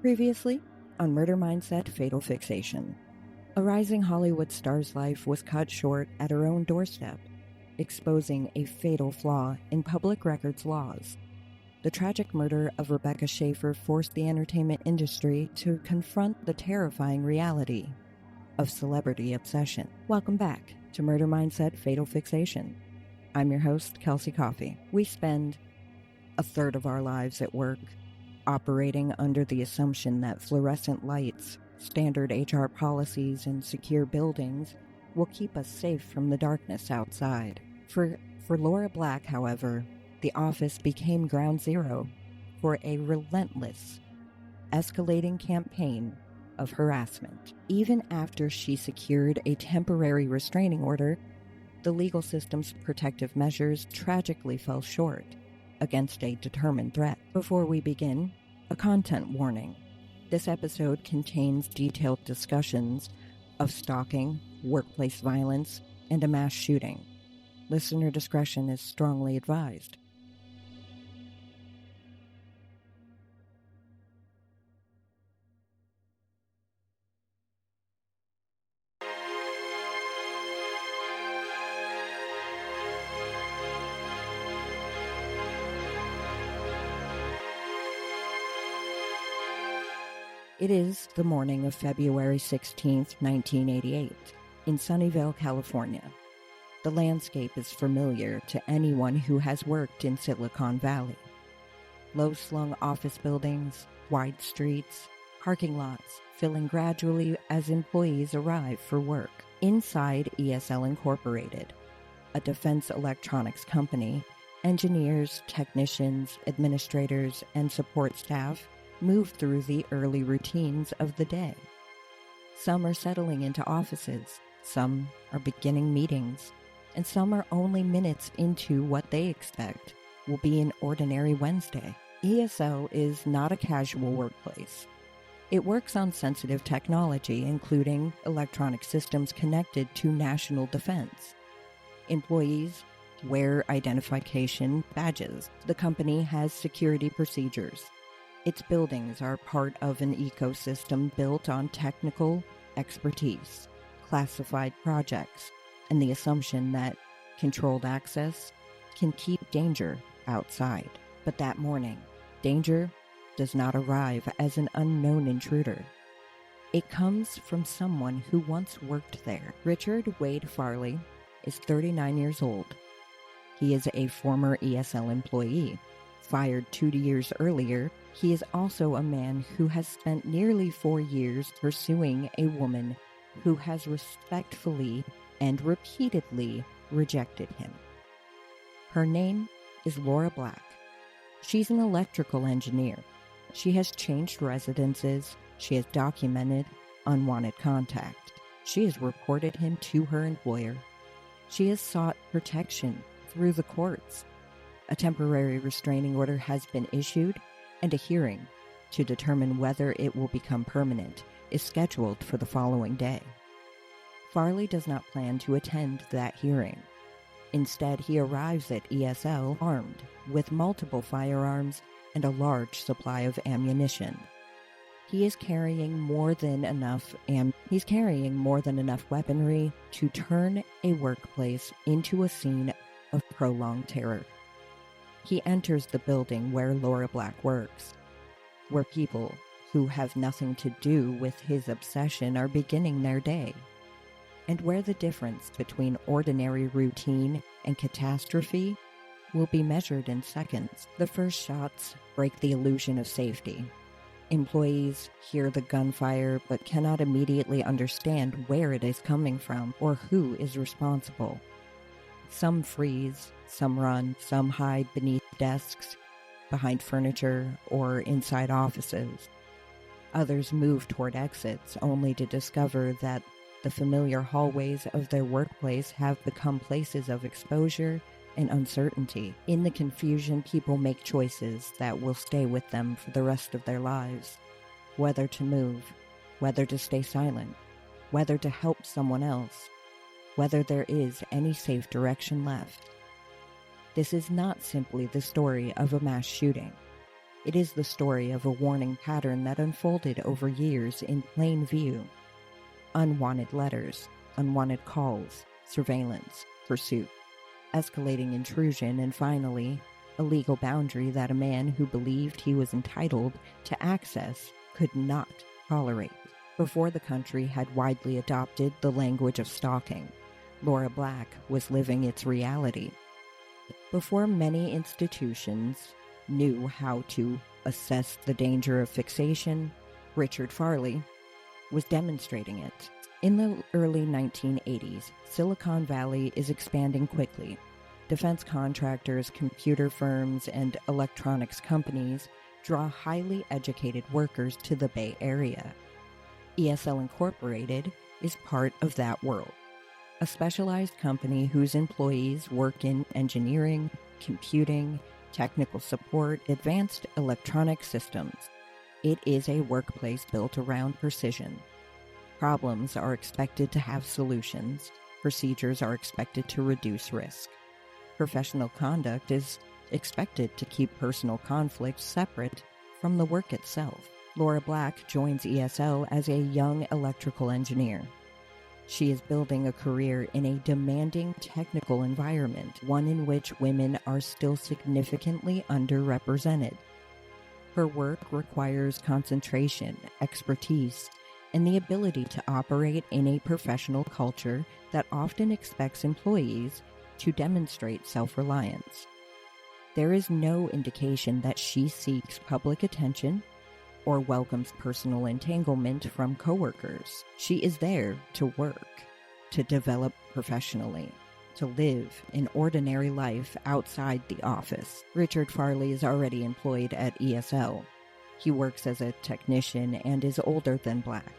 Previously, on Murder Mindset Fatal Fixation. A rising Hollywood star's life was cut short at her own doorstep, exposing a fatal flaw in public records laws. The tragic murder of Rebecca Schaefer forced the entertainment industry to confront the terrifying reality of celebrity obsession. Welcome back to Murder Mindset Fatal Fixation. I'm your host, Kelsey Coffey. We spend a third of our lives at work, operating under the assumption that fluorescent lights, standard HR policies, and secure buildings will keep us safe from the darkness outside. For Laura Black, however, the office became ground zero for a relentless, escalating campaign of harassment. Even after she secured a temporary restraining order, the legal system's protective measures tragically fell short against a determined threat. Before we begin, a content warning. This episode contains detailed discussions of stalking, workplace violence, and a mass shooting. Listener discretion is strongly advised. It is the morning of February 16th, 1988, in Sunnyvale, California. The landscape is familiar to anyone who has worked in Silicon Valley. Low-slung office buildings, wide streets, parking lots, filling gradually as employees arrive for work. Inside ESL Incorporated, a defense electronics company, engineers, technicians, administrators, and support staff move through the early routines of the day. Some are settling into offices, some are beginning meetings, and some are only minutes into what they expect will be an ordinary Wednesday. ESL is not a casual workplace. It works on sensitive technology, including electronic systems connected to national defense. Employees wear identification badges. The company has security procedures. Its buildings are part of an ecosystem built on technical expertise, classified projects, and the assumption that controlled access can keep danger outside. But that morning, danger does not arrive as an unknown intruder. It comes from someone who once worked there. Richard Farley is 39 years old. He is a former ESL employee. Fired 2 years earlier, he is also a man who has spent nearly 4 years pursuing a woman who has respectfully and repeatedly rejected him. Her name is Laura Black. She's an electrical engineer. She has changed residences. She has documented unwanted contact. She has reported him to her employer. She has sought protection through the courts. A temporary restraining order has been issued, and a hearing to determine whether it will become permanent is scheduled for the following day. Farley does not plan to attend that hearing. Instead, he arrives at ESL armed with multiple firearms and a large supply of ammunition. He is carrying more than enough weaponry to turn a workplace into a scene of prolonged terror. He enters the building where Laura Black works, where people who have nothing to do with his obsession are beginning their day, and where the difference between ordinary routine and catastrophe will be measured in seconds. The first shots break the illusion of safety. Employees hear the gunfire but cannot immediately understand where it is coming from or who is responsible. Some freeze, some run, some hide beneath desks, behind furniture, or inside offices. Others move toward exits, only to discover that the familiar hallways of their workplace have become places of exposure and uncertainty. In the confusion, people make choices that will stay with them for the rest of their lives. Whether to move, whether to stay silent, whether to help someone else, whether there is any safe direction left. This is not simply the story of a mass shooting. It is the story of a warning pattern that unfolded over years in plain view. Unwanted letters, unwanted calls, surveillance, pursuit, escalating intrusion, and finally, a legal boundary that a man who believed he was entitled to access could not tolerate. Before the country had widely adopted the language of stalking, Laura Black was living its reality. Before many institutions knew how to assess the danger of fixation, Richard Farley was demonstrating it. In the early 1980s, Silicon Valley is expanding quickly. Defense contractors, computer firms, and electronics companies draw highly educated workers to the Bay Area. ESL Incorporated is part of that world, a specialized company whose employees work in engineering, computing, technical support, advanced electronic systems. It is a workplace built around precision. Problems are expected to have solutions. Procedures are expected to reduce risk. Professional conduct is expected to keep personal conflicts separate from the work itself. Laura Black joins ESL as a young electrical engineer. She is building a career in a demanding technical environment, one in which women are still significantly underrepresented. Her work requires concentration, expertise, and the ability to operate in a professional culture that often expects employees to demonstrate self-reliance. There is no indication that she seeks public attention or welcomes personal entanglement from coworkers. She is there to work, to develop professionally, to live an ordinary life outside the office. Richard Farley is already employed at ESL. He works as a technician and is older than Black.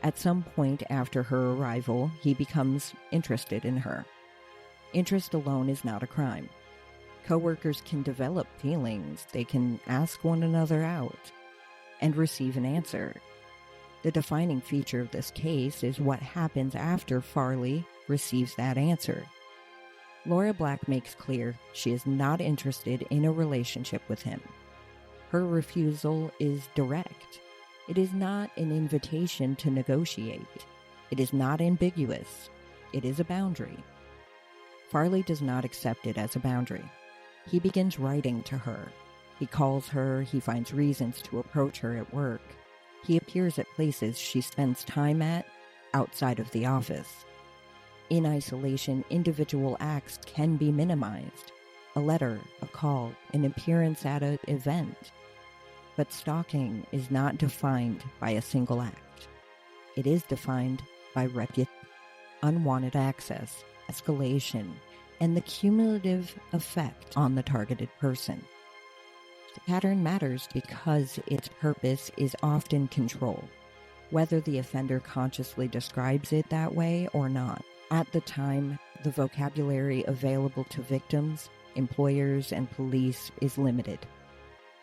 At some point after her arrival, he becomes interested in her. Interest alone is not a crime. Coworkers can develop feelings. They can ask one another out and receive an answer. The defining feature of this case is what happens after Farley receives that answer. Laura Black makes clear she is not interested in a relationship with him. Her refusal is direct. It is not an invitation to negotiate. It is not ambiguous. It is a boundary. Farley does not accept it as a boundary. He begins writing to her. He calls her. He finds reasons to approach her at work. He appears at places she spends time at outside of the office. In isolation, individual acts can be minimized. A letter, a call, an appearance at an event. But stalking is not defined by a single act. It is defined by unwanted access, escalation, and the cumulative effect on the targeted person. The pattern matters because its purpose is often control, whether the offender consciously describes it that way or not. At the time, the vocabulary available to victims, employers, and police is limited.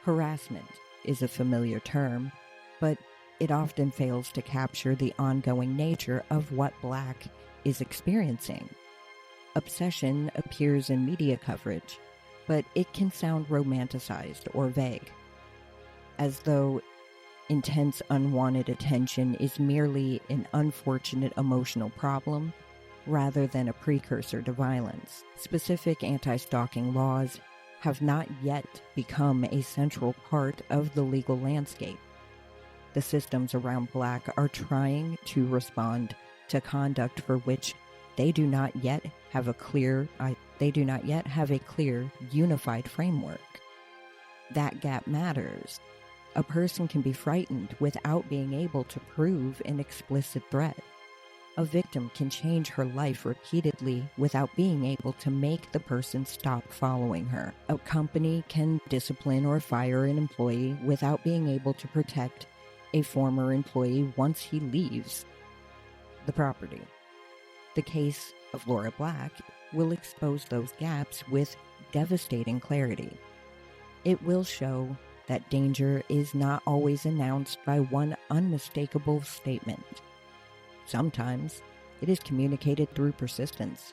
Harassment is a familiar term, but it often fails to capture the ongoing nature of what Black is experiencing. Obsession appears in media coverage, but it can sound romanticized or vague, as though intense unwanted attention is merely an unfortunate emotional problem rather than a precursor to violence. Specific anti-stalking laws have not yet become a central part of the legal landscape. The systems around Black are trying to respond to conduct for which they do not yet have a clear, unified framework. That gap matters. A person can be frightened without being able to prove an explicit threat. A victim can change her life repeatedly without being able to make the person stop following her. A company can discipline or fire an employee without being able to protect a former employee once he leaves the property. The case of Laura Black will expose those gaps with devastating clarity. It will show that danger is not always announced by one unmistakable statement. Sometimes it is communicated through persistence,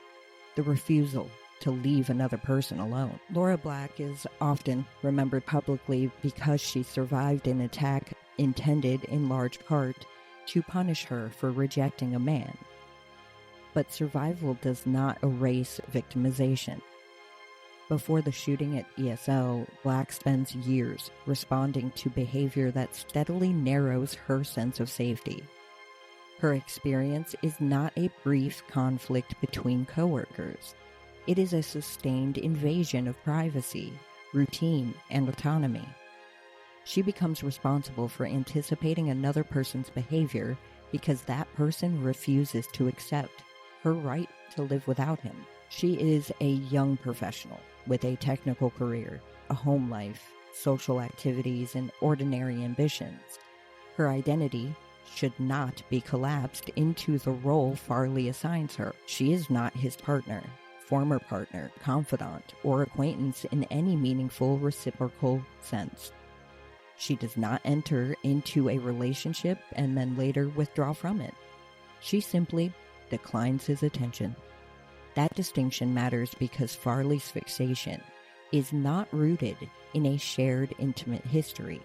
the refusal to leave another person alone. Laura Black is often remembered publicly because she survived an attack intended in large part to punish her for rejecting a man. But survival does not erase victimization. Before the shooting at ESL, Black spends years responding to behavior that steadily narrows her sense of safety. Her experience is not a brief conflict between coworkers. It is a sustained invasion of privacy, routine, and autonomy. She becomes responsible for anticipating another person's behavior because that person refuses to accept her right to live without him. She is a young professional with a technical career, a home life, social activities, and ordinary ambitions. Her identity should not be collapsed into the role Farley assigns her. She is not his partner, former partner, confidant, or acquaintance in any meaningful reciprocal sense. She does not enter into a relationship and then later withdraw from it. She simply declines his attention. That distinction matters because Farley's fixation is not rooted in a shared intimate history.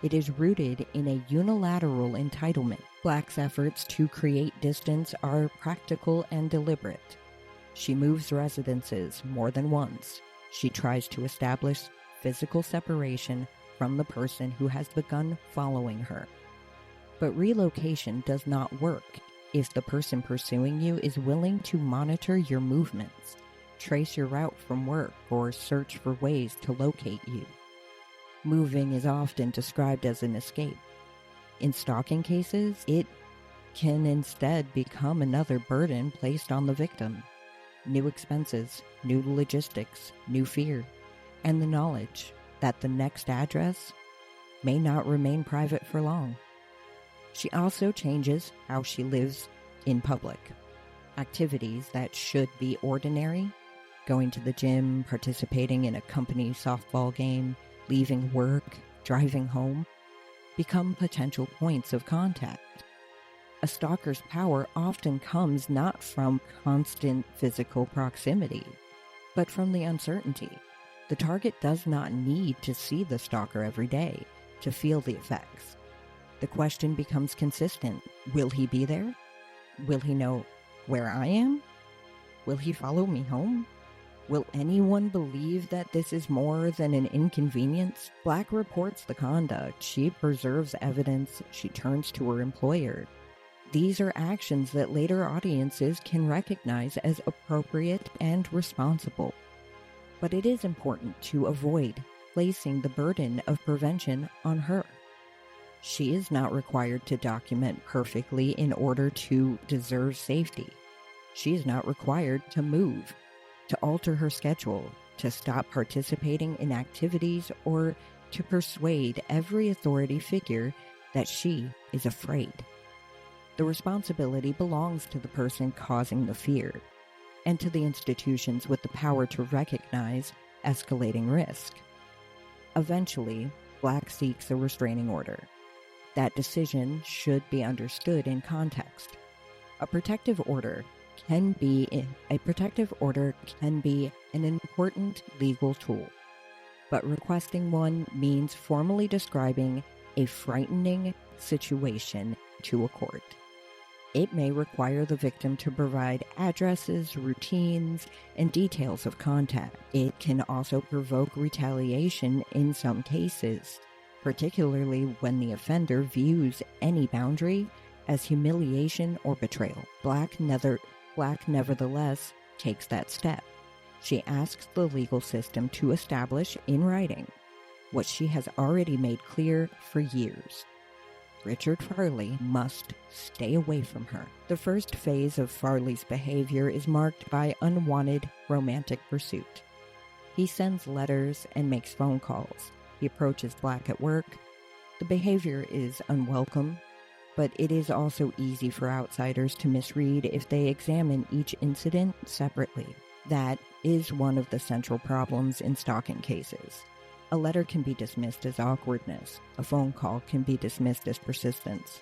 It is rooted in a unilateral entitlement. Black's efforts to create distance are practical and deliberate. She moves residences more than once. She tries to establish physical separation from the person who has begun following her. But relocation does not work if the person pursuing you is willing to monitor your movements, trace your route from work, or search for ways to locate you. Moving is often described as an escape. In stalking cases, it can instead become another burden placed on the victim. New expenses, new logistics, new fear, and the knowledge that the next address may not remain private for long. She also changes how she lives in public. Activities that should be ordinary, going to the gym, participating in a company softball game, leaving work, driving home, become potential points of contact. A stalker's power often comes not from constant physical proximity, but from the uncertainty. The target does not need to see the stalker every day to feel the effects. The question becomes consistent. Will he be there? Will he know where I am? Will he follow me home? Will anyone believe that this is more than an inconvenience? Black reports the conduct. She preserves evidence. She turns to her employer. These are actions that later audiences can recognize as appropriate and responsible. But it is important to avoid placing the burden of prevention on her. She is not required to document perfectly in order to deserve safety. She is not required to move, to alter her schedule, to stop participating in activities, or to persuade every authority figure that she is afraid. The responsibility belongs to the person causing the fear, and to the institutions with the power to recognize escalating risk. Eventually, Black seeks a restraining order. That decision should be understood in context. A protective order can be an important legal tool, but requesting one means formally describing a frightening situation to a court. It may require the victim to provide addresses, routines, and details of contact. It can also provoke retaliation in some cases, particularly when the offender views any boundary as humiliation or betrayal. Black nevertheless takes that step. She asks the legal system to establish in writing what she has already made clear for years. Richard Farley must stay away from her. The first phase of Farley's behavior is marked by unwanted romantic pursuit. He sends letters and makes phone calls. He approaches Black at work. The behavior is unwelcome, but it is also easy for outsiders to misread if they examine each incident separately. That is one of the central problems in stalking cases. A letter can be dismissed as awkwardness. A phone call can be dismissed as persistence.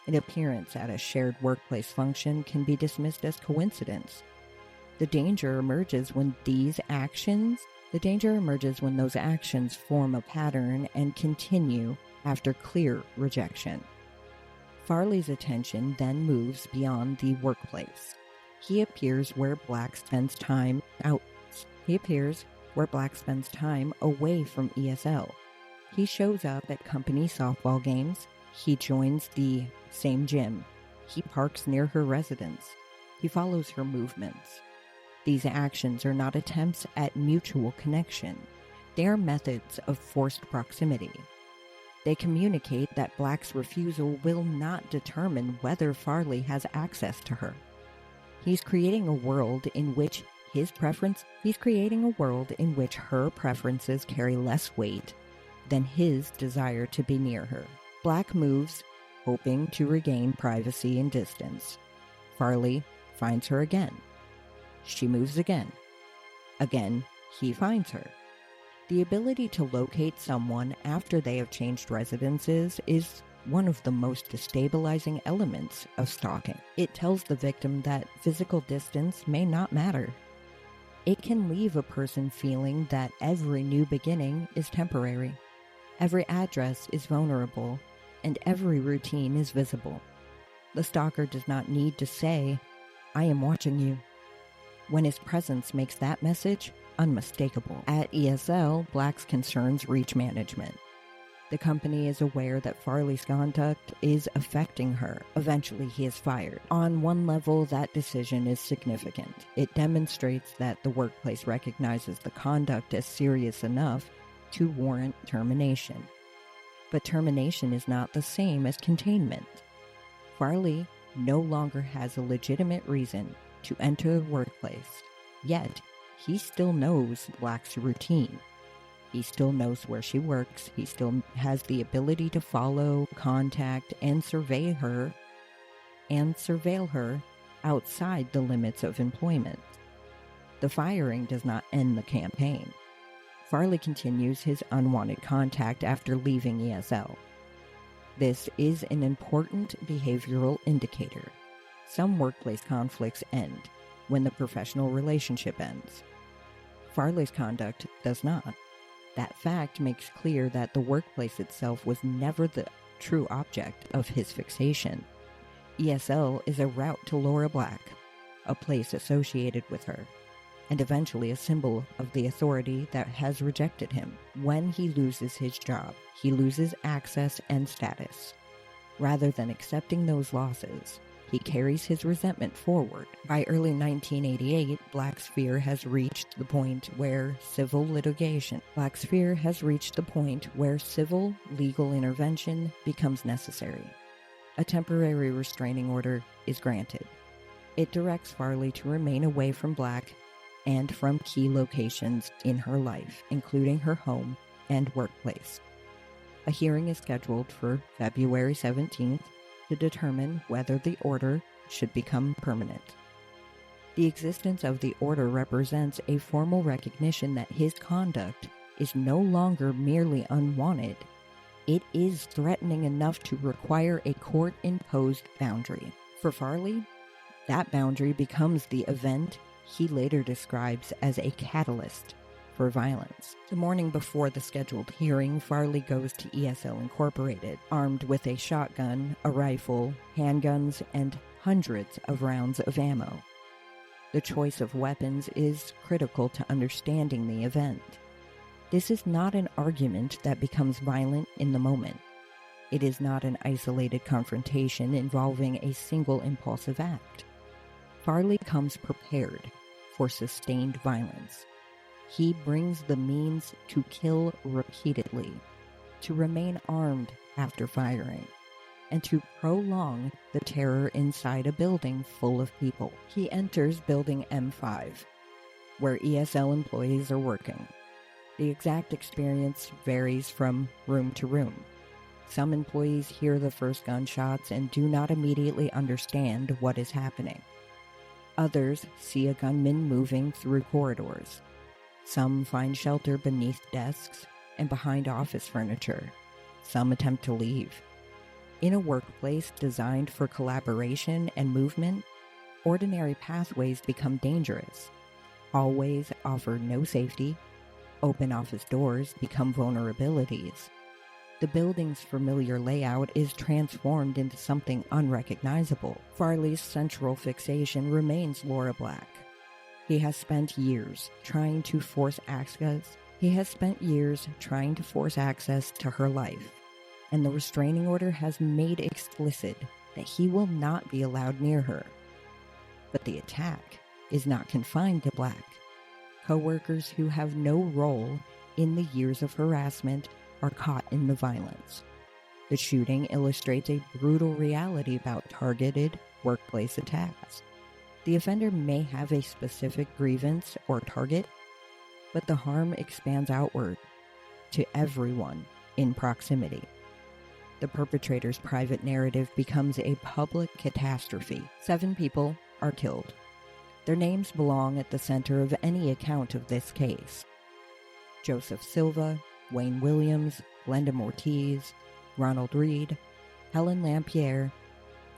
An appearance at a shared workplace function can be dismissed as coincidence. The danger emerges when those actions form a pattern and continue after clear rejection. Farley's attention then moves beyond the workplace. He appears where Black spends time away from ESL. He shows up at company softball games. He joins the same gym. He parks near her residence. He follows her movements. These actions are not attempts at mutual connection. They are methods of forced proximity. They communicate that Black's refusal will not determine whether Farley has access to her. He's creating a world in which her preferences carry less weight than his desire to be near her. Black moves, hoping to regain privacy and distance. Farley finds her again. She moves again. Again, he finds her. The ability to locate someone after they have changed residences is one of the most destabilizing elements of stalking. It tells the victim that physical distance may not matter. It can leave a person feeling that every new beginning is temporary, every address is vulnerable, and every routine is visible. The stalker does not need to say, "I am watching you," when his presence makes that message unmistakable. At ESL, Black's concerns reach management. The company is aware that Farley's conduct is affecting her. Eventually, he is fired. On one level, that decision is significant. It demonstrates that the workplace recognizes the conduct as serious enough to warrant termination. But termination is not the same as containment. Farley no longer has a legitimate reason to enter the workplace, yet he still knows Black's routine. He still knows where she works. He still has the ability to follow, contact, and surveil her outside the limits of employment. The firing does not end the campaign. Farley continues his unwanted contact after leaving ESL. This is an important behavioral indicator. Some workplace conflicts end when the professional relationship ends. Farley's conduct does not. That fact makes clear that the workplace itself was never the true object of his fixation. ESL is a route to Laura Black, a place associated with her, and eventually a symbol of the authority that has rejected him. When he loses his job, he loses access and status. Rather than accepting those losses, he carries his resentment forward. By early 1988, Black's fear has reached the point where civil legal intervention becomes necessary. A temporary restraining order is granted. It directs Farley to remain away from Black and from key locations in her life, including her home and workplace. A hearing is scheduled for February 17th to determine whether the order should become permanent. The existence of the order represents a formal recognition that his conduct is no longer merely unwanted. It is threatening enough to require a court-imposed boundary. For Farley, that boundary becomes the event he later describes as a catalyst for violence. The morning before the scheduled hearing, Farley goes to ESL Incorporated, armed with a shotgun, a rifle, handguns, and hundreds of rounds of ammo. The choice of weapons is critical to understanding the event. This is not an argument that becomes violent in the moment. It is not an isolated confrontation involving a single impulsive act. Farley comes prepared for sustained violence. He brings the means to kill repeatedly, to remain armed after firing, and to prolong the terror inside a building full of people. He enters building M5, where ESL employees are working. The exact experience varies from room to room. Some employees hear the first gunshots and do not immediately understand what is happening. Others see a gunman moving through corridors. Some find shelter beneath desks and behind office furniture. Some attempt to leave. In a workplace designed for collaboration and movement, ordinary pathways become dangerous. Hallways offer no safety. Open office doors become vulnerabilities. The building's familiar layout is transformed into something unrecognizable. Farley's central fixation remains Laura Black. He has spent years trying to force access to her life, and the restraining order has made explicit that he will not be allowed near her. But the attack is not confined to Black. Coworkers who have no role in the years of harassment are caught in the violence. The shooting illustrates a brutal reality about targeted workplace attacks. The offender may have a specific grievance or target, but the harm expands outward to everyone in proximity. The perpetrator's private narrative becomes a public catastrophe. 7 people are killed. Their names belong at the center of any account of this case. Joseph Silva, Wayne Williams, Glenda Ortiz, Ronald Reed, Helen Lampierre,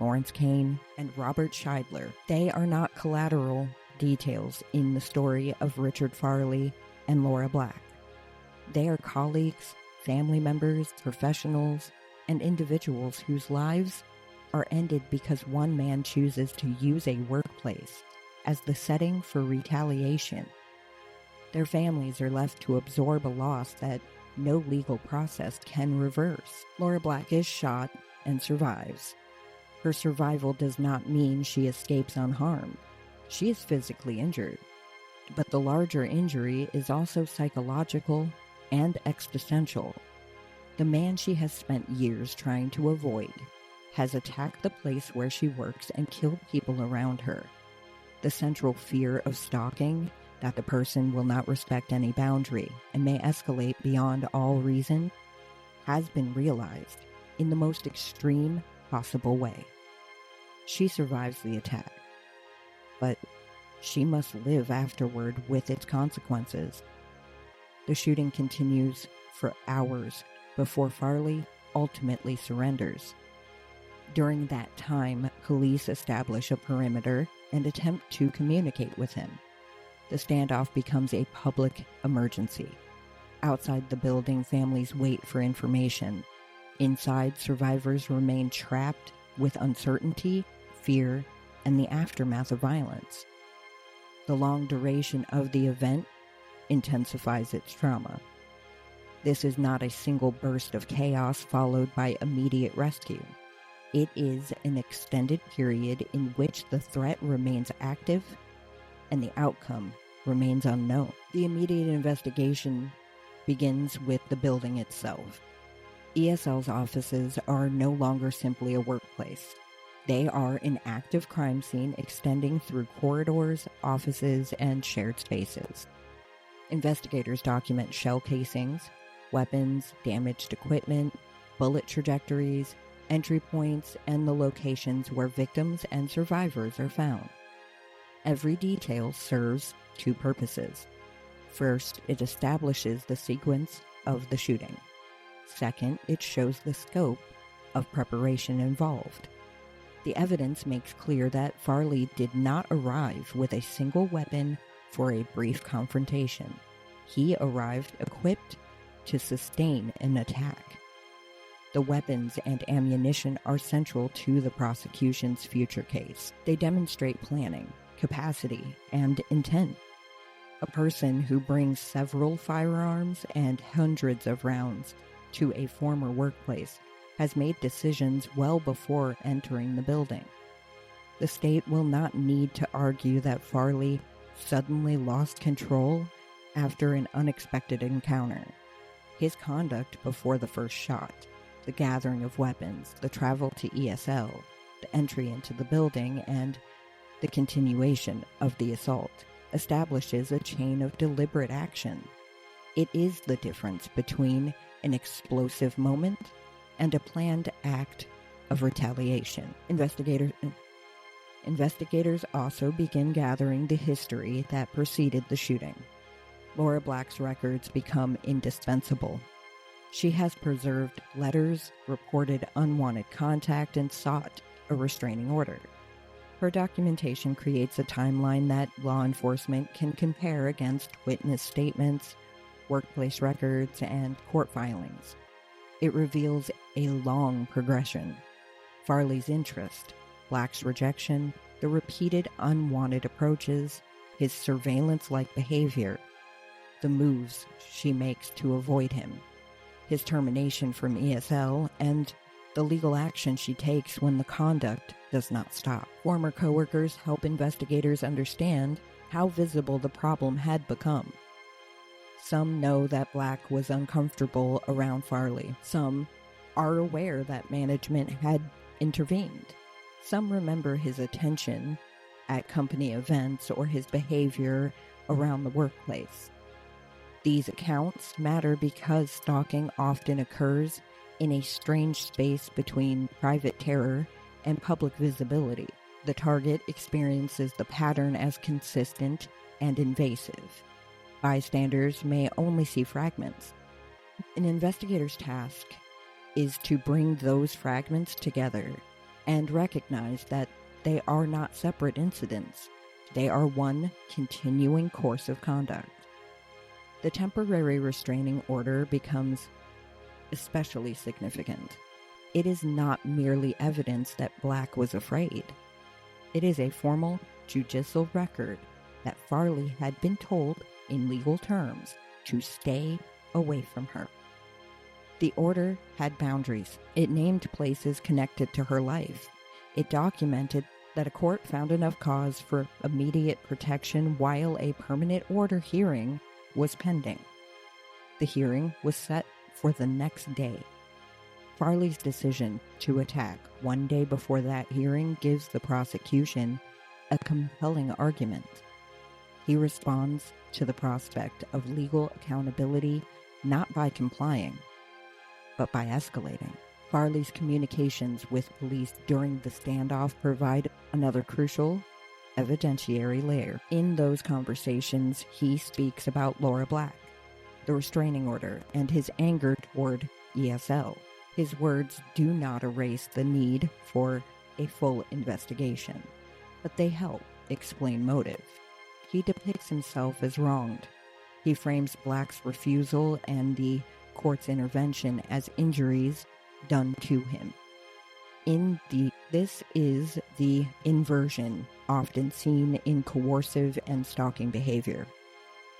Lawrence Kane, and Robert Scheidler. They are not collateral details in the story of Richard Farley and Laura Black. They are colleagues, family members, professionals, and individuals whose lives are ended because one man chooses to use a workplace as the setting for retaliation. Their families are left to absorb a loss that no legal process can reverse. Laura Black is shot and survives. Her survival does not mean she escapes unharmed. She is physically injured, but the larger injury is also psychological and existential. The man she has spent years trying to avoid has attacked the place where she works and killed people around her. The central fear of stalking, that the person will not respect any boundary and may escalate beyond all reason, has been realized in the most extreme possible way. She survives the attack, but she must live afterward with its consequences. The shooting continues for hours before Farley ultimately surrenders. During that time, police establish a perimeter and attempt to communicate with him. The standoff becomes a public emergency. Outside the building, families wait for information. Inside, survivors remain trapped with uncertainty, fear, and the aftermath of violence. The long duration of the event intensifies its trauma. This is not a single burst of chaos followed by immediate rescue. It is an extended period in which the threat remains active and the outcome remains unknown. The immediate investigation begins with the building itself. ESL's offices are no longer simply a workplace. They are an active crime scene extending through corridors, offices, and shared spaces. Investigators document shell casings, weapons, damaged equipment, bullet trajectories, entry points, and the locations where victims and survivors are found. Every detail serves 2 purposes. First, it establishes the sequence of the shooting. Second, it shows the scope of preparation involved. The evidence makes clear that Farley did not arrive with a single weapon for a brief confrontation. He arrived equipped to sustain an attack. The weapons and ammunition are central to the prosecution's future case. They demonstrate planning, capacity, and intent. A person who brings several firearms and hundreds of rounds to a former workplace has made decisions well before entering the building. The state will not need to argue that Farley suddenly lost control after an unexpected encounter. His conduct before the first shot, the gathering of weapons, the travel to ESL, the entry into the building, and the continuation of the assault establishes a chain of deliberate action. It is the difference between an explosive moment and a planned act of retaliation. Investigators also begin gathering the history that preceded the shooting. Laura Black's records become indispensable. She has preserved letters, reported unwanted contact, and sought a restraining order. Her documentation creates a timeline that law enforcement can compare against witness statements, workplace records, and court filings. It reveals a long progression: Farley's interest, Black's rejection, the repeated unwanted approaches, his surveillance-like behavior, the moves she makes to avoid him, his termination from ESL, and the legal action she takes when the conduct does not stop. Former coworkers help investigators understand how visible the problem had become. Some know that Black was uncomfortable around Farley. Some are aware that management had intervened. Some remember his attention at company events or his behavior around the workplace. These accounts matter because stalking often occurs in a strange space between private terror and public visibility. The target experiences the pattern as consistent and invasive. Bystanders may only see fragments. An investigator's task is to bring those fragments together and recognize that they are not separate incidents. They are one continuing course of conduct. The temporary restraining order becomes especially significant. It is not merely evidence that Black was afraid. It is a formal judicial record that Farley had been told in legal terms to stay away from her. The order had boundaries. It named places connected to her life. It documented that a court found enough cause for immediate protection while a permanent order hearing was pending. The hearing was set for the next day. Farley's decision to attack one day before that hearing gives the prosecution a compelling argument. He responds to the prospect of legal accountability not by complying, but by escalating. Farley's communications with police during the standoff provide another crucial evidentiary layer. In those conversations, he speaks about Laura Black, the restraining order, and his anger toward ESL. His words do not erase the need for a full investigation, but they help explain motive. He depicts himself as wronged. He frames Black's refusal and the court's intervention as injuries done to him. This is the inversion often seen in coercive and stalking behavior.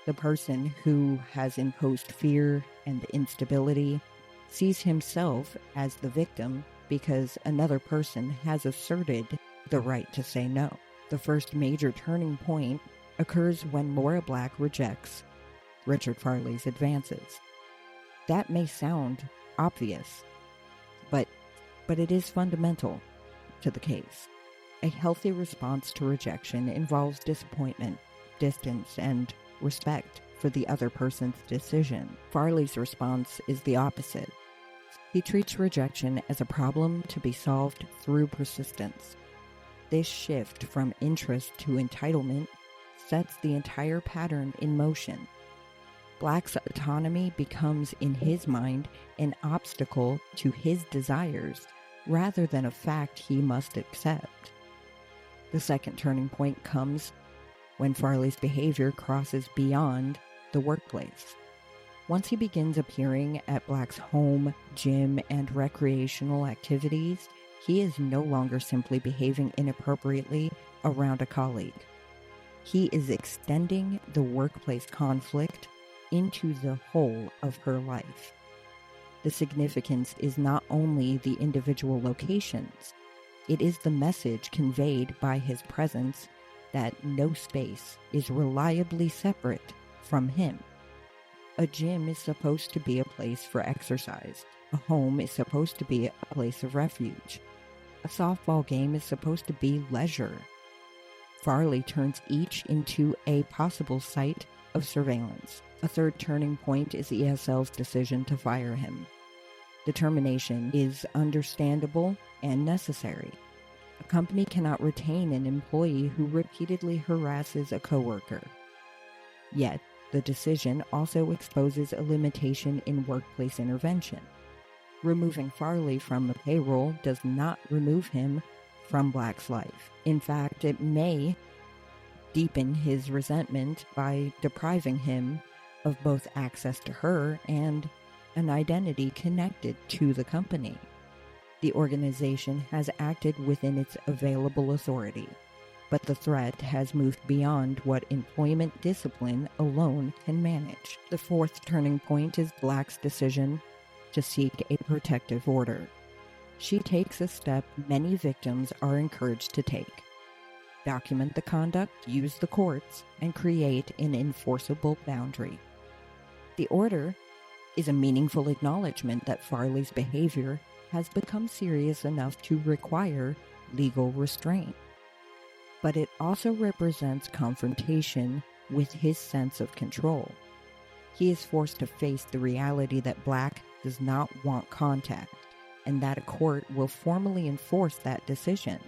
The person who has imposed fear and instability sees himself as the victim because another person has asserted the right to say no. The first major turning point occurs when Laura Black rejects Richard Farley's advances. That may sound obvious, but it is fundamental to the case. A healthy response to rejection involves disappointment, distance, and respect for the other person's decision. Farley's response is the opposite. He treats rejection as a problem to be solved through persistence. This shift from interest to entitlement sets the entire pattern in motion. Black's autonomy becomes, in his mind, an obstacle to his desires rather than a fact he must accept. The second turning point comes when Farley's behavior crosses beyond the workplace. Once he begins appearing at Black's home, gym, and recreational activities, he is no longer simply behaving inappropriately around a colleague. He is extending the workplace conflict into the whole of her life. The significance is not only the individual locations, it is the message conveyed by his presence that no space is reliably separate from him. A gym is supposed to be a place for exercise. A home is supposed to be a place of refuge. A softball game is supposed to be leisure. Farley turns each into a possible site of surveillance. A third turning point is ESL's decision to fire him. The termination is understandable and necessary. A company cannot retain an employee who repeatedly harasses a coworker. Yet, the decision also exposes a limitation in workplace intervention. Removing Farley from the payroll does not remove him from Black's life. In fact, it may deepen his resentment by depriving him of both access to her and an identity connected to the company. The organization has acted within its available authority, but the threat has moved beyond what employment discipline alone can manage. The fourth turning point is Black's decision to seek a protective order. She takes a step many victims are encouraged to take. Document the conduct, use the courts, and create an enforceable boundary. The order is a meaningful acknowledgement that Farley's behavior has become serious enough to require legal restraint. But it also represents confrontation with his sense of control. He is forced to face the reality that Black does not want contact, and that a court will formally enforce that decision.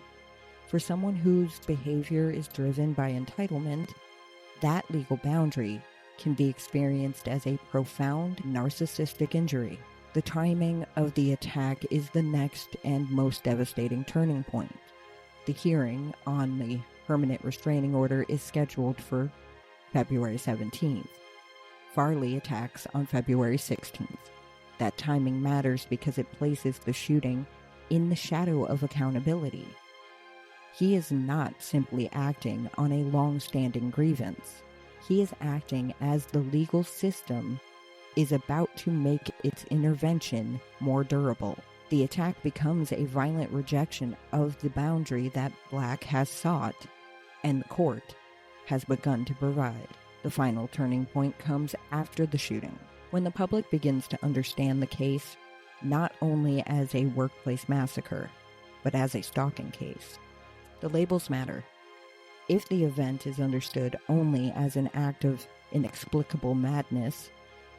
For someone whose behavior is driven by entitlement, that legal boundary can be experienced as a profound narcissistic injury. The timing of the attack is the next and most devastating turning point. The hearing on the permanent restraining order is scheduled for February 17th. Farley attacks on February 16th. That timing matters because it places the shooting in the shadow of accountability. He is not simply acting on a long-standing grievance. He is acting as the legal system is about to make its intervention more durable. The attack becomes a violent rejection of the boundary that Black has sought, and the court has begun to provide. The final turning point comes after the shooting, when the public begins to understand the case not only as a workplace massacre, but as a stalking case. The labels matter. If the event is understood only as an act of inexplicable madness,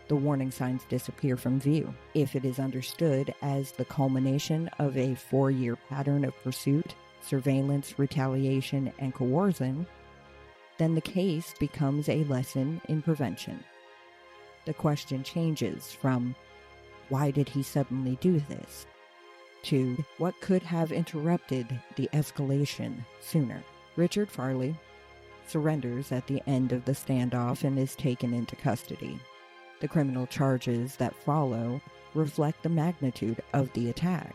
the warning signs disappear from view. If it is understood as the culmination of a 4-year pattern of pursuit, surveillance, retaliation, and coercion, then the case becomes a lesson in prevention. The question changes from, why did he suddenly do this? To what could have interrupted the escalation sooner? Richard Farley surrenders at the end of the standoff and is taken into custody. The criminal charges that follow reflect the magnitude of the attack.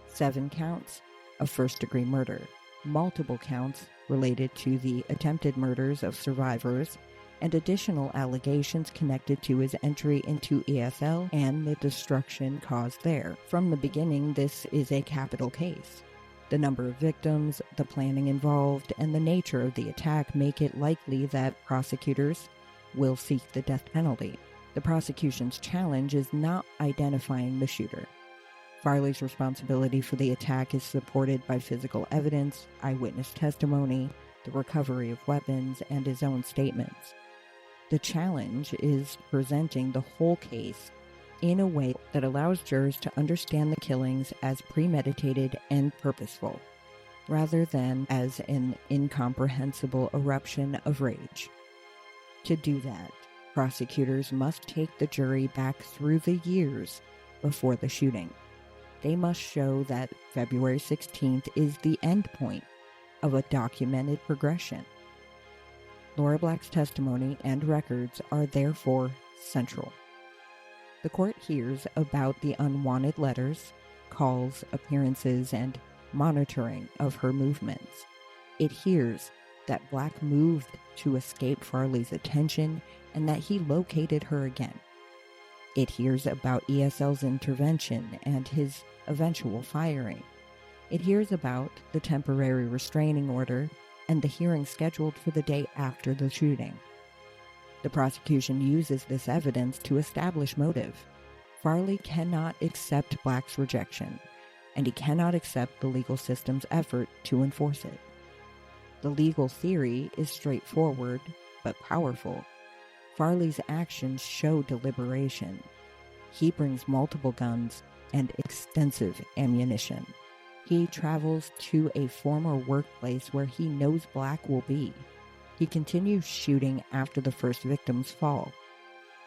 7 counts of first-degree murder, multiple counts related to the attempted murders of survivors, and additional allegations connected to his entry into ESL and the destruction caused there. From the beginning, this is a capital case. The number of victims, the planning involved, and the nature of the attack make it likely that prosecutors will seek the death penalty. The prosecution's challenge is not identifying the shooter. Farley's responsibility for the attack is supported by physical evidence, eyewitness testimony, the recovery of weapons, and his own statements. The challenge is presenting the whole case in a way that allows jurors to understand the killings as premeditated and purposeful, rather than as an incomprehensible eruption of rage. To do that, prosecutors must take the jury back through the years before the shooting. They must show that February 16th is the end point of a documented progression. Laura Black's testimony and records are therefore central. The court hears about the unwanted letters, calls, appearances, and monitoring of her movements. It hears that Black moved to escape Farley's attention and that he located her again. It hears about ESL's intervention and his eventual firing. It hears about the temporary restraining order and the hearing scheduled for the day after the shooting. The prosecution uses this evidence to establish motive. Farley cannot accept Black's rejection, and he cannot accept the legal system's effort to enforce it. The legal theory is straightforward but powerful. Farley's actions show deliberation. He brings multiple guns and extensive ammunition. He travels to a former workplace where he knows Black will be. He continues shooting after the first victims fall.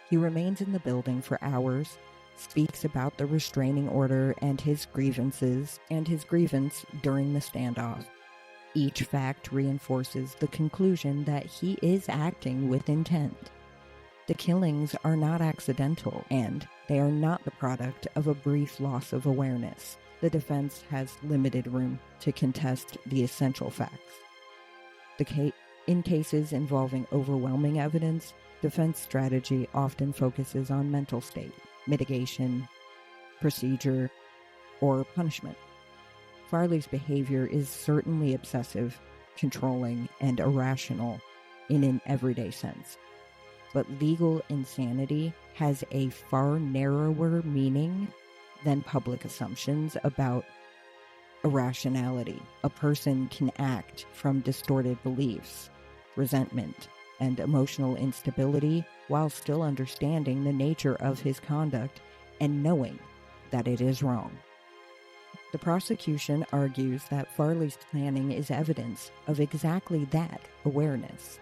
He remains in the building for hours, speaks about the restraining order and his grievance during the standoff. Each fact reinforces the conclusion that he is acting with intent. The killings are not accidental, and they are not the product of a brief loss of awareness. The defense has limited room to contest the essential facts. In cases involving overwhelming evidence, defense strategy often focuses on mental state, mitigation, procedure, or punishment. Farley's behavior is certainly obsessive, controlling, and irrational in an everyday sense. But legal insanity has a far narrower meaning than public assumptions about irrationality. A person can act from distorted beliefs, resentment, and emotional instability while still understanding the nature of his conduct and knowing that it is wrong. The prosecution argues that Farley's planning is evidence of exactly that awareness.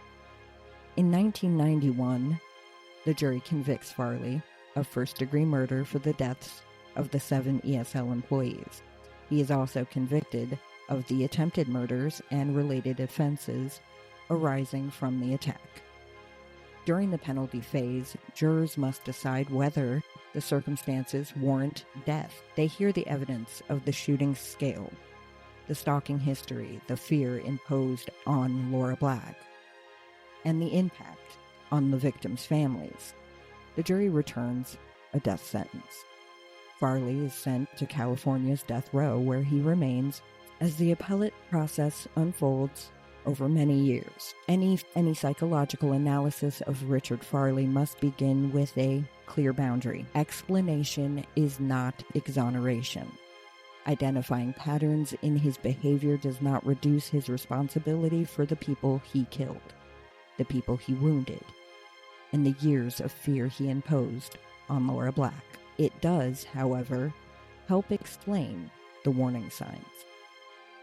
In 1991, the jury convicts Farley of first-degree murder for the deaths of the 7 ESL employees. He is also convicted of the attempted murders and related offenses arising from the attack. During the penalty phase, jurors must decide whether the circumstances warrant death. They hear the evidence of the shooting scale, the stalking history, the fear imposed on Laura Black, and the impact on the victims' families. The jury returns a death sentence. Farley is sent to California's death row, where he remains as the appellate process unfolds over many years. Any psychological analysis of Richard Farley must begin with a clear boundary. Explanation is not exoneration. Identifying patterns in his behavior does not reduce his responsibility for the people he killed, the people he wounded, and the years of fear he imposed on Laura Black. It does, however, help explain the warning signs.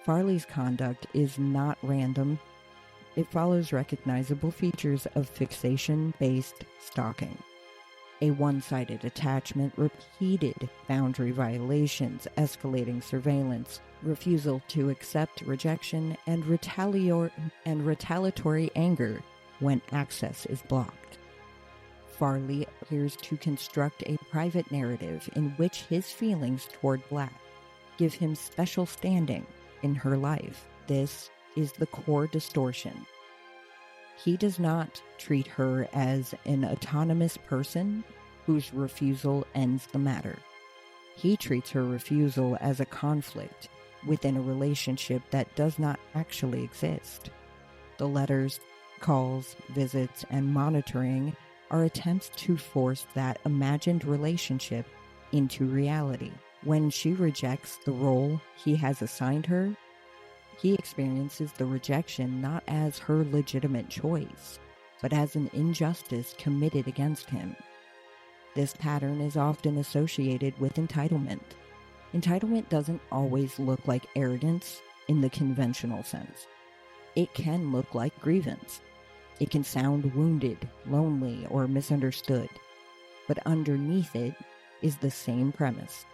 Farley's conduct is not random. It follows recognizable features of fixation-based stalking. A one-sided attachment, repeated boundary violations, escalating surveillance, refusal to accept rejection, and retaliatory anger when access is blocked. Farley appears to construct a private narrative in which his feelings toward Black give him special standing in her life. This is the core distortion. He does not treat her as an autonomous person whose refusal ends the matter. He treats her refusal as a conflict within a relationship that does not actually exist. The letters, calls, visits, and monitoring are attempts to force that imagined relationship into reality. When she rejects the role he has assigned her, he experiences the rejection not as her legitimate choice, but as an injustice committed against him. This pattern is often associated with entitlement. Entitlement doesn't always look like arrogance in the conventional sense. It can look like grievance. It can sound wounded, lonely, or misunderstood. But underneath it is the same premise.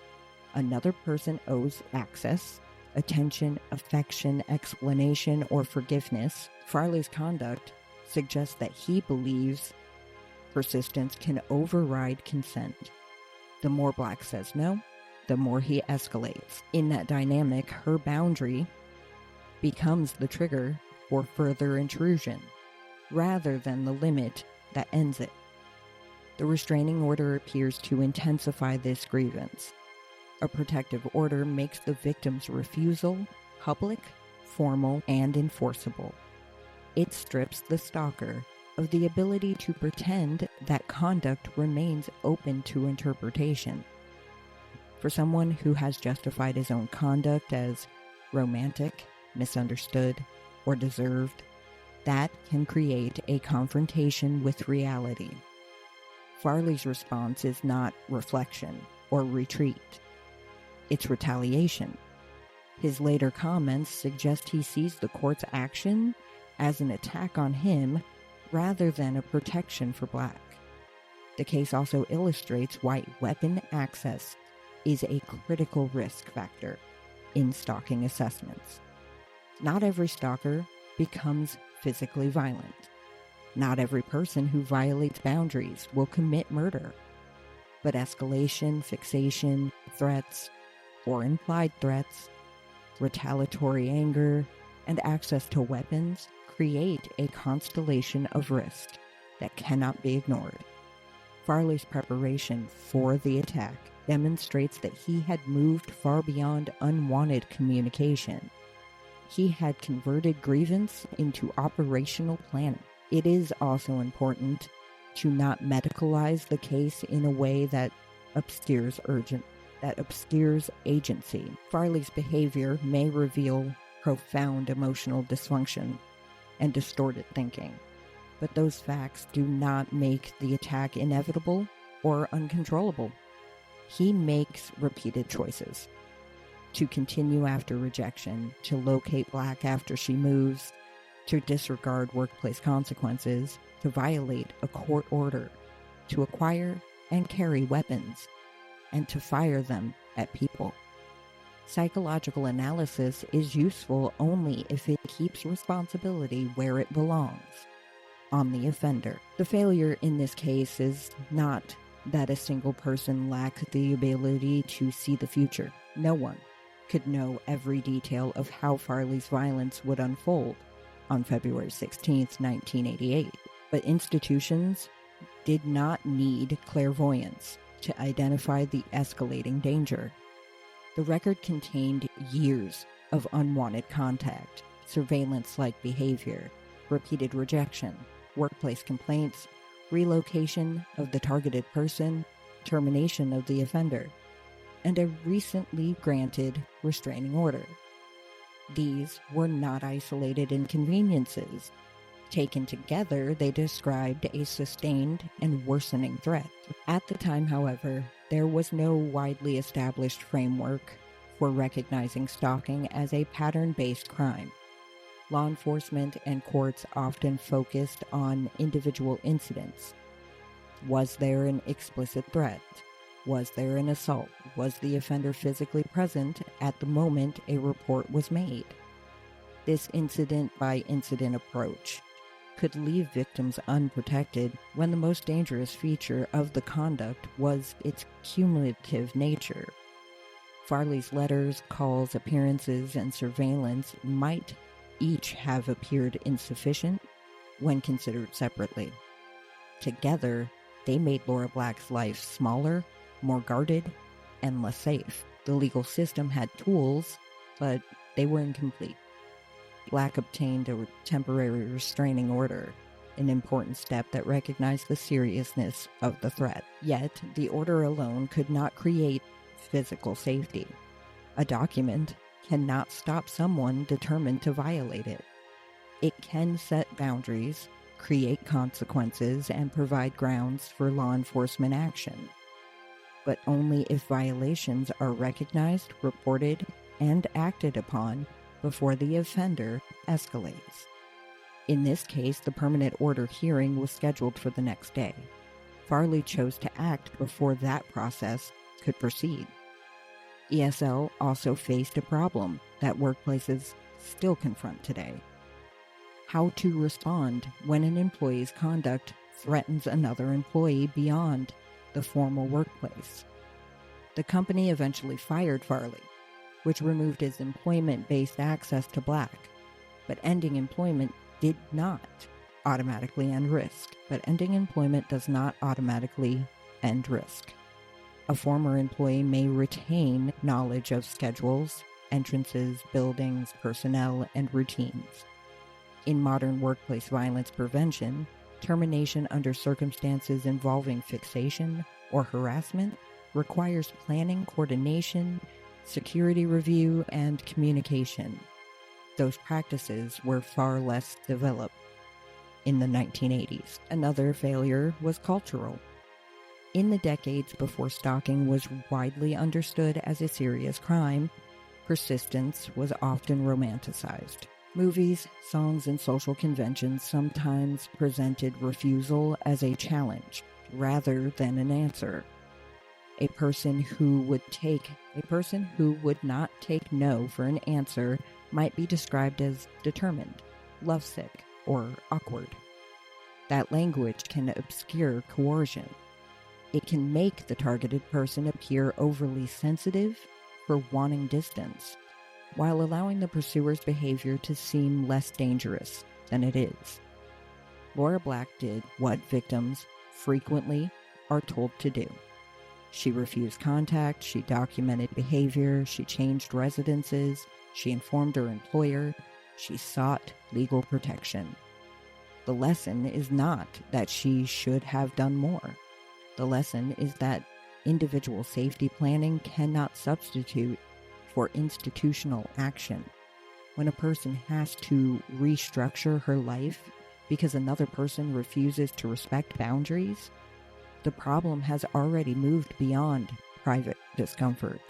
Another person owes access, attention, affection, explanation, or forgiveness. Farley's conduct suggests that he believes persistence can override consent. The more Black says no, the more he escalates. In that dynamic, her boundary becomes the trigger for further intrusion, rather than the limit that ends it. The restraining order appears to intensify this grievance. A protective order makes the victim's refusal public, formal, and enforceable. It strips the stalker of the ability to pretend that conduct remains open to interpretation. For someone who has justified his own conduct as romantic, misunderstood, or deserved, that can create a confrontation with reality. Farley's response is not reflection or retreat. It's retaliation. His later comments suggest he sees the court's action as an attack on him rather than a protection for Black. The case also illustrates why weapon access is a critical risk factor in stalking assessments. Not every stalker becomes physically violent. Not every person who violates boundaries will commit murder. But escalation, fixation, threats, or implied threats, retaliatory anger, and access to weapons create a constellation of risk that cannot be ignored. Farley's preparation for the attack demonstrates that he had moved far beyond unwanted communication. He had converted grievance into operational planning. It is also important to not medicalize the case in a way that obscures agency. Farley's behavior may reveal profound emotional dysfunction and distorted thinking, but those facts do not make the attack inevitable or uncontrollable. He makes repeated choices: to continue after rejection, to locate Black after she moves, to disregard workplace consequences, to violate a court order, to acquire and carry weapons, and to fire them at people. Psychological analysis is useful only if it keeps responsibility where it belongs, on the offender. The failure in this case is not that a single person lacked the ability to see the future. No one could know every detail of how Farley's violence would unfold on February 16, 1988. But institutions did not need clairvoyance to identify the escalating danger. The record contained years of unwanted contact, surveillance-like behavior, repeated rejection, workplace complaints, relocation of the targeted person, termination of the offender, and a recently granted restraining order. These were not isolated inconveniences. Taken together, they described a sustained and worsening threat. At the time, however, there was no widely established framework for recognizing stalking as a pattern-based crime. Law enforcement and courts often focused on individual incidents. Was there an explicit threat? Was there an assault? Was the offender physically present at the moment a report was made? This incident-by-incident approach could leave victims unprotected when the most dangerous feature of the conduct was its cumulative nature. Farley's letters, calls, appearances, and surveillance might each have appeared insufficient when considered separately. Together, they made Laura Black's life smaller, more guarded, and less safe. The legal system had tools, but they were incomplete. Black obtained a temporary restraining order, an important step that recognized the seriousness of the threat. Yet, the order alone could not create physical safety. A document cannot stop someone determined to violate it. It can set boundaries, create consequences, and provide grounds for law enforcement action, but only if violations are recognized, reported, and acted upon before the offender escalates. In this case, the permanent order hearing was scheduled for the next day. Farley chose to act before that process could proceed. ESL also faced a problem that workplaces still confront today: how to respond when an employee's conduct threatens another employee beyond the formal workplace. The company eventually fired Farley, which removed his employment-based access to Black, but ending employment did not automatically end risk. But ending employment does not automatically end risk. A former employee may retain knowledge of schedules, entrances, buildings, personnel, and routines. In modern workplace violence prevention, termination under circumstances involving fixation or harassment requires planning, coordination, security review, and communication. Those practices were far less developed in the 1980s. Another failure was cultural. In the decades before stalking was widely understood as a serious crime, persistence was often romanticized. Movies, songs, and social conventions sometimes presented refusal as a challenge, rather than an answer. A person who would not take no for an answer might be described as determined, lovesick, or awkward. That language can obscure coercion. It can make the targeted person appear overly sensitive for wanting distance, while allowing the pursuer's behavior to seem less dangerous than it is. Laura Black did what victims frequently are told to do. She refused contact, she documented behavior, she changed residences, she informed her employer, she sought legal protection. The lesson is not that she should have done more. The lesson is that individual safety planning cannot substitute for institutional action. When a person has to restructure her life because another person refuses to respect boundaries, the problem has already moved beyond private discomfort.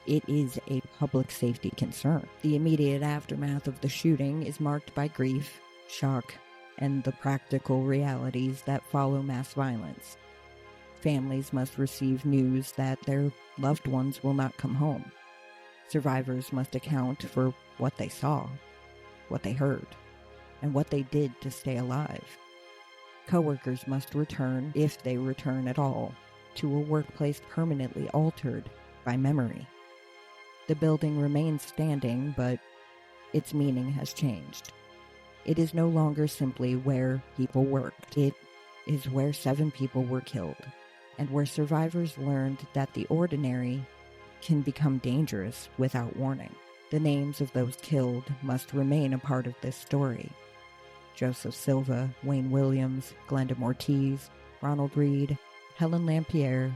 It is a public safety concern. The immediate aftermath of the shooting is marked by grief, shock, and the practical realities that follow mass violence. Families must receive news that their loved ones will not come home. Survivors must account for what they saw, what they heard, and what they did to stay alive. Coworkers must return, if they return at all, to a workplace permanently altered by memory. The building remains standing, but its meaning has changed. It is no longer simply where people worked. It is where 7 people were killed, and where survivors learned that the ordinary can become dangerous without warning. The names of those killed must remain a part of this story. Joseph Silva, Wayne Williams, Glenda Ortiz, Ronald Reed, Helen Lampierre,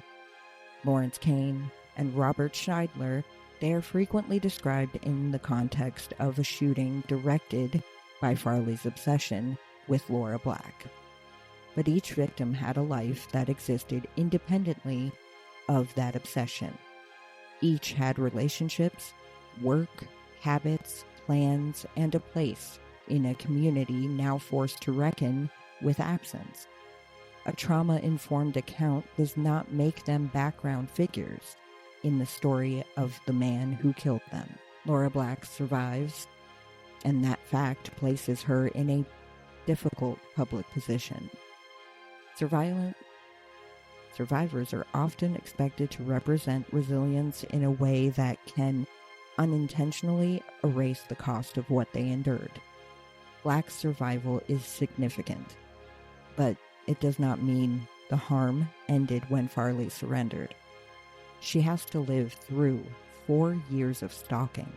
Lawrence Kane, and Robert Scheidler, they are frequently described in the context of a shooting directed by Farley's obsession with Laura Black. But each victim had a life that existed independently of that obsession. Each had relationships, work, habits, plans, and a place in a community now forced to reckon with absence. A trauma-informed account does not make them background figures in the story of the man who killed them. Laura Black survives, and that fact places her in a difficult public position. Survivors are often expected to represent resilience in a way that can unintentionally erase the cost of what they endured. Black's survival is significant, but it does not mean the harm ended when Farley surrendered. She has to live through 4 years of stalking,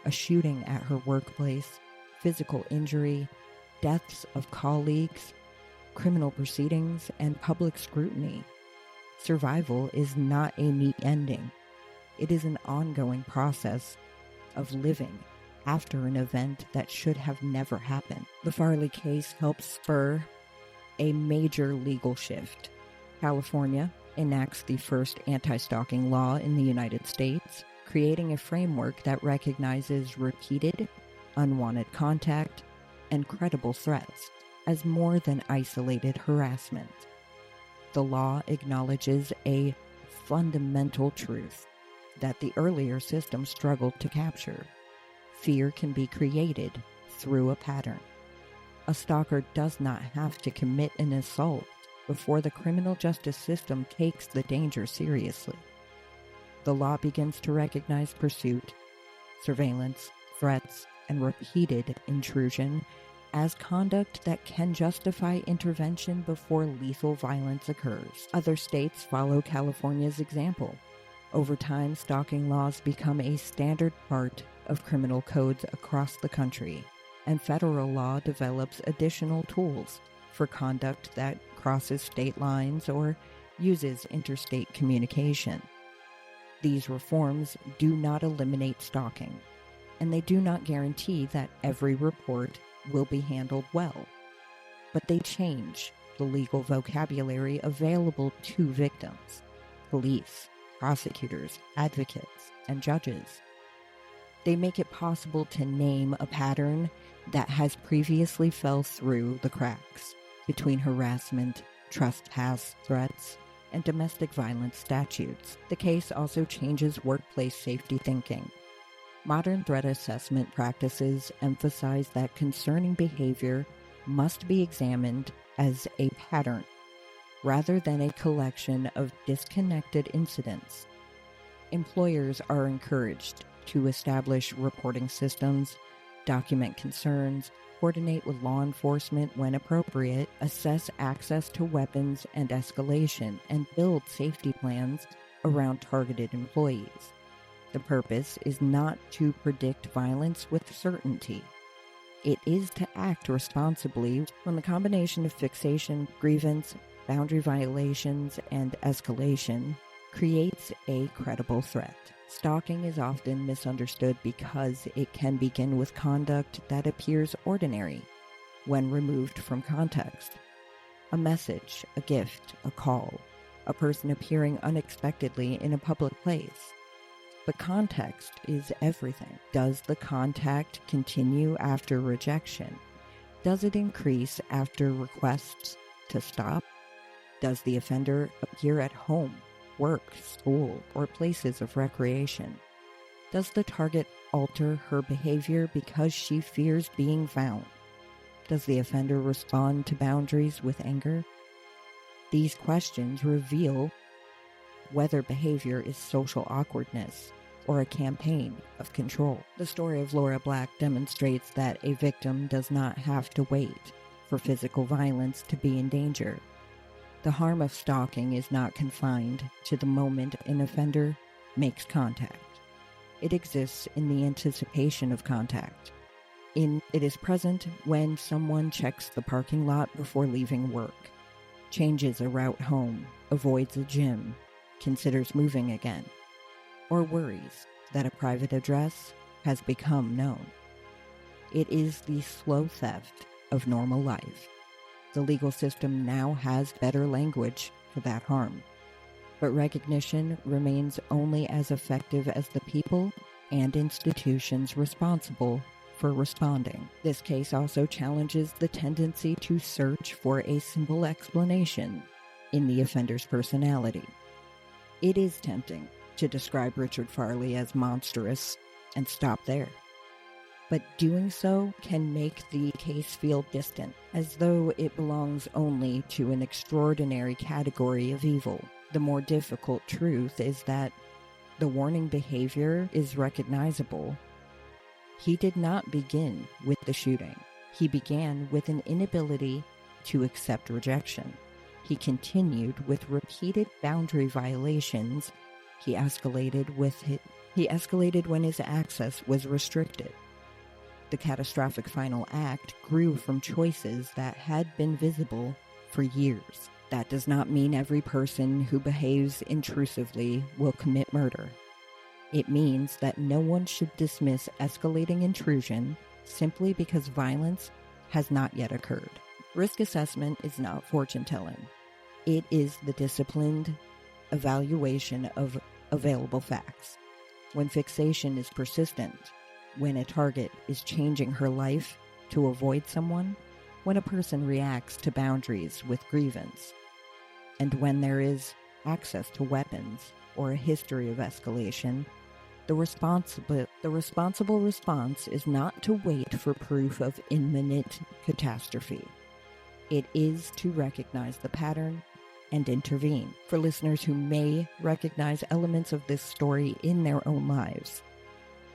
a shooting at her workplace, physical injury, deaths of colleagues, criminal proceedings, and public scrutiny. Survival is not a neat ending. It is an ongoing process of living after an event that should have never happened. The Farley case helps spur a major legal shift. California enacts the first anti-stalking law in the United States, creating a framework that recognizes repeated, unwanted contact and credible threats as more than isolated harassment. The law acknowledges a fundamental truth that the earlier system struggled to capture. Fear can be created through a pattern. A stalker does not have to commit an assault before the criminal justice system takes the danger seriously. The law begins to recognize pursuit, surveillance, threats, and repeated intrusion as conduct that can justify intervention before lethal violence occurs. Other states follow California's example. Over time, stalking laws become a standard part of criminal codes across the country, and federal law develops additional tools for conduct that crosses state lines or uses interstate communication. These reforms do not eliminate stalking, and they do not guarantee that every report will be handled well, but they change the legal vocabulary available to victims, police, prosecutors, advocates, and judges. They make it possible to name a pattern that has previously fell through the cracks between harassment, trespass threats, and domestic violence statutes. The case also changes workplace safety thinking. Modern threat assessment practices emphasize that concerning behavior must be examined as a pattern, rather than a collection of disconnected incidents. Employers are encouraged to establish reporting systems, document concerns, coordinate with law enforcement when appropriate, assess access to weapons and escalation, and build safety plans around targeted employees. The purpose is not to predict violence with certainty. It is to act responsibly when the combination of fixation, grievance, boundary violations, and escalation creates a credible threat. Stalking is often misunderstood because it can begin with conduct that appears ordinary when removed from context. A message, a gift, a call, a person appearing unexpectedly in a public place. But context is everything. Does the contact continue after rejection? Does it increase after requests to stop? Does the offender appear at home, work, school, or places of recreation? Does the target alter her behavior because she fears being found? Does the offender respond to boundaries with anger? These questions reveal whether behavior is social awkwardness or a campaign of control. The story of Laura Black demonstrates that a victim does not have to wait for physical violence to be in danger. The harm of stalking is not confined to the moment an offender makes contact. It exists in the anticipation of contact. It is present when someone checks the parking lot before leaving work, changes a route home, avoids a gym, considers moving again, or worries that a private address has become known. It is the slow theft of normal life. The legal system now has better language for that harm, but recognition remains only as effective as the people and institutions responsible for responding. This case also challenges the tendency to search for a simple explanation in the offender's personality. It is tempting to describe Richard Farley as monstrous and stop there. But doing so can make the case feel distant, as though it belongs only to an extraordinary category of evil. The more difficult truth is that the warning behavior is recognizable. He did not begin with the shooting. He began with an inability to accept rejection. He continued with repeated boundary violations. He escalated when his access was restricted. The catastrophic final act grew from choices that had been visible for years. That does not mean every person who behaves intrusively will commit murder. It means that no one should dismiss escalating intrusion simply because violence has not yet occurred. Risk assessment is not fortune-telling. It is the disciplined evaluation of available facts. When fixation is persistent, when a target is changing her life to avoid someone, when a person reacts to boundaries with grievance, and when there is access to weapons or a history of escalation, the responsible response is not to wait for proof of imminent catastrophe. It is to recognize the pattern and intervene. For listeners who may recognize elements of this story in their own lives,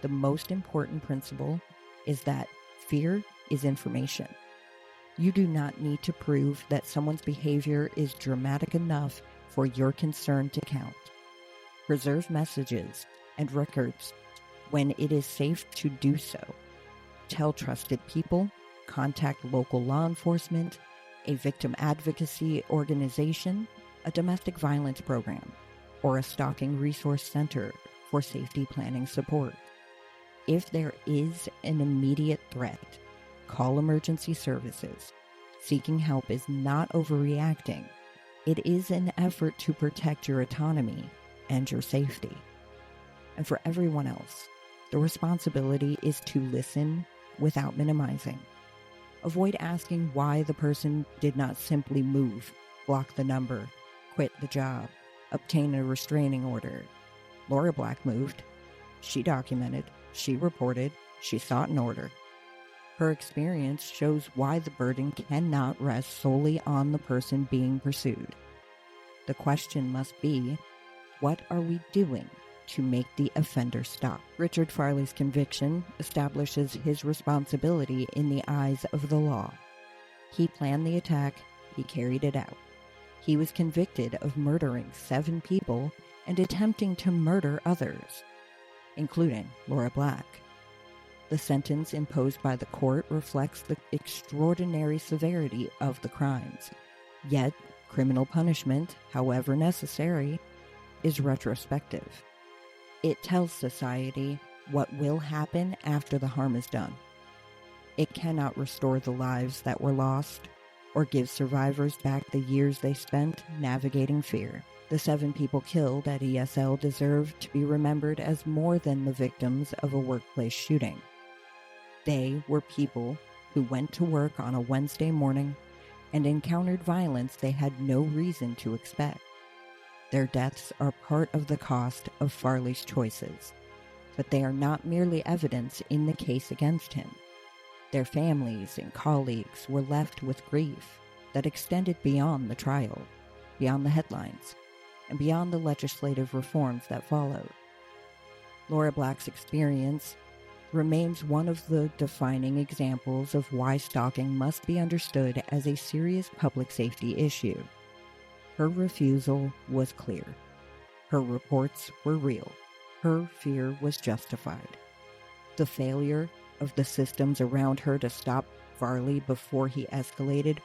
the most important principle is that fear is information. You do not need to prove that someone's behavior is dramatic enough for your concern to count. Preserve messages and records when it is safe to do so. Tell trusted people, contact local law enforcement, a victim advocacy organization, a domestic violence program, or a stalking resource center for safety planning support. If there is an immediate threat, call emergency services. Seeking help is not overreacting. It is an effort to protect your autonomy and your safety. And for everyone else, the responsibility is to listen without minimizing. Avoid asking why the person did not simply move block the number, quit the job, obtain a restraining order. Laura Black moved. She documented, she reported, she sought an order. Her experience shows why the burden cannot rest solely on the person being pursued. The question must be, what are we doing to make the offender stop? Richard Farley's conviction establishes his responsibility in the eyes of the law. He planned the attack, he carried it out. He was convicted of murdering 7 people and attempting to murder others, including Laura Black. The sentence imposed by the court reflects the extraordinary severity of the crimes, yet criminal punishment, however necessary, is retrospective. It tells society what will happen after the harm is done. It cannot restore the lives that were lost or give survivors back the years they spent navigating fear. The 7 people killed at ESL deserve to be remembered as more than the victims of a workplace shooting. They were people who went to work on a Wednesday morning and encountered violence they had no reason to expect. Their deaths are part of the cost of Farley's choices, but they are not merely evidence in the case against him. Their families and colleagues were left with grief that extended beyond the trial, beyond the headlines, and beyond the legislative reforms that followed. Laura Black's experience remains one of the defining examples of why stalking must be understood as a serious public safety issue. Her refusal was clear. Her reports were real. Her fear was justified. The failure of the systems around her to stop Farley before he escalated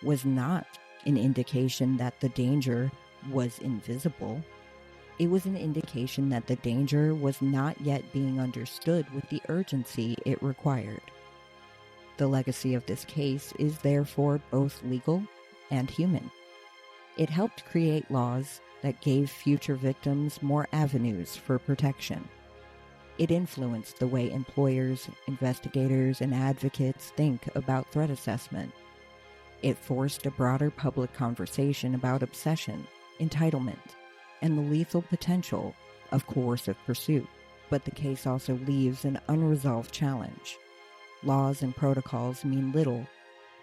was not an indication that the danger was invisible. It was an indication that the danger was not yet being understood with the urgency it required. The legacy of this case is therefore both legal and human. It helped create laws that gave future victims more avenues for protection. It influenced the way employers, investigators, and advocates think about threat assessment. It forced a broader public conversation about obsession, entitlement, and the lethal potential of coercive pursuit. But the case also leaves an unresolved challenge. Laws and protocols mean little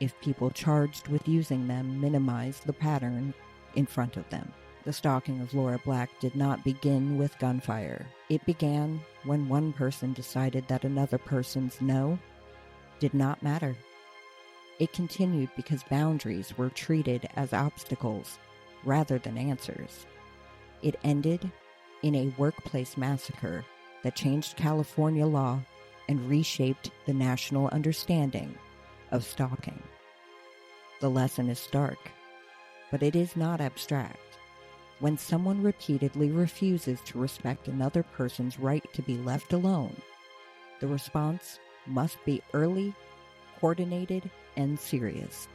if people charged with using them minimize the pattern in front of them. The stalking of Laura Black did not begin with gunfire. It began when one person decided that another person's no did not matter. It continued because boundaries were treated as obstacles rather than answers. It ended in a workplace massacre that changed California law and reshaped the national understanding of stalking. The lesson is stark, but it is not abstract. When someone repeatedly refuses to respect another person's right to be left alone, the response must be early, coordinated, and serious.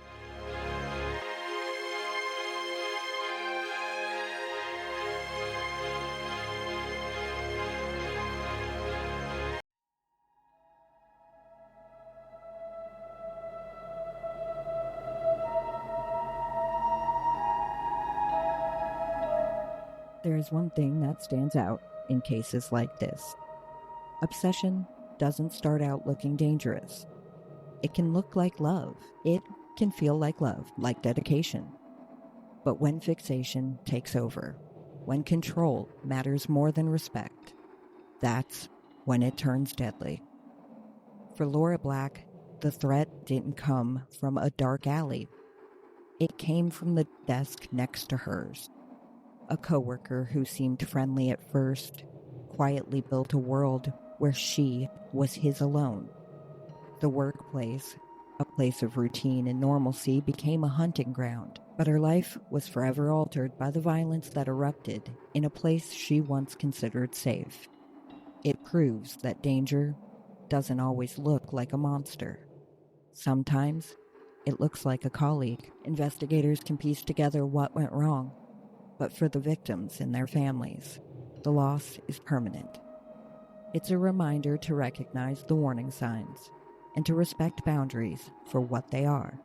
There is one thing that stands out in cases like this. Obsession doesn't start out looking dangerous. It can look like love. It can feel like love, like dedication. But when fixation takes over, when control matters more than respect, that's when it turns deadly. For Laura Black, the threat didn't come from a dark alley. It came from the desk next to hers. A coworker who seemed friendly at first quietly built a world where she was his alone. The workplace, a place of routine and normalcy, became a hunting ground, but her life was forever altered by the violence that erupted in a place she once considered safe. It proves that danger doesn't always look like a monster. Sometimes it looks like a colleague. Investigators can piece together what went wrong, but for the victims and their families, the loss is permanent. It's a reminder to recognize the warning signs and to respect boundaries for what they are: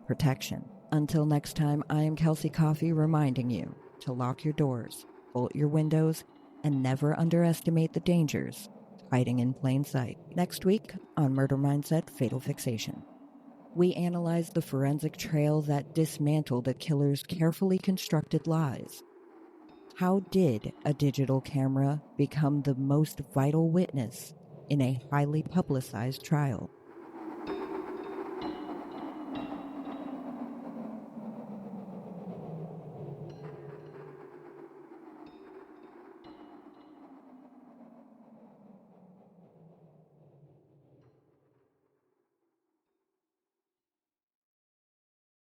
protection. Until next time, I am Kelsey Coffey reminding you to lock your doors, bolt your windows, and never underestimate the dangers hiding in plain sight. Next week on Murder Mindset Fatal Fixation, we analyze the forensic trail that dismantled a killer's carefully constructed lies. How did a digital camera become the most vital witness in a highly publicized trial?